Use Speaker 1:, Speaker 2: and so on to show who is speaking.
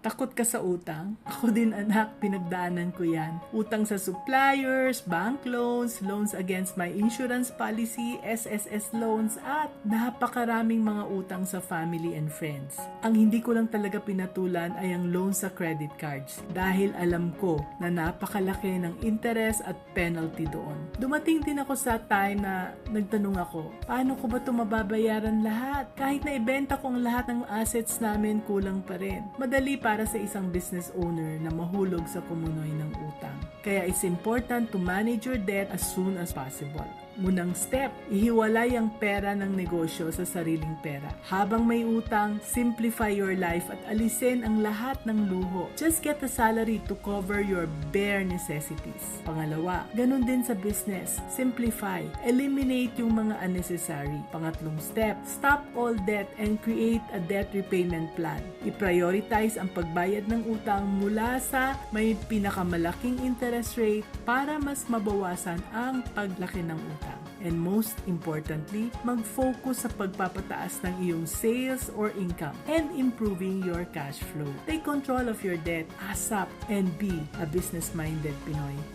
Speaker 1: Takot ka sa utang? Ako din anak, pinagdaanan ko yan. Utang sa suppliers, bank loans, loans against my insurance policy, SSS loans, at napakaraming mga utang sa family and friends. Ang hindi ko lang talaga pinatulan ay ang loan sa credit cards dahil alam ko na napakalaki ng interest at penalty doon. Dumating din ako sa time na nagtanong ako, paano ko ba ito mababayaran lahat? Kahit na ibenta ko ang lahat ng assets namin, kulang pa rin. Madali para sa isang business owner na mahulog sa kumunoy ng utang. Kaya it's important to manage your debt as soon as possible. Munang step, ihiwalay ang pera ng negosyo sa sariling pera. Habang may utang, simplify your life at alisin ang lahat ng luho. Just get a salary to cover your bare necessities. Pangalawa, ganun din sa business. Simplify. Eliminate yung mga unnecessary. Pangatlong step, stop all debt and create a debt repayment plan. I-prioritize ang pagbayad ng utang mula sa may pinakamalaking interest rate para mas mabawasan ang paglaki ng utang. And most importantly, mag-focus sa pagpapataas ng iyong sales or income and improving your cash flow. Take control of your debt, ASAP, and be a business-minded Pinoy.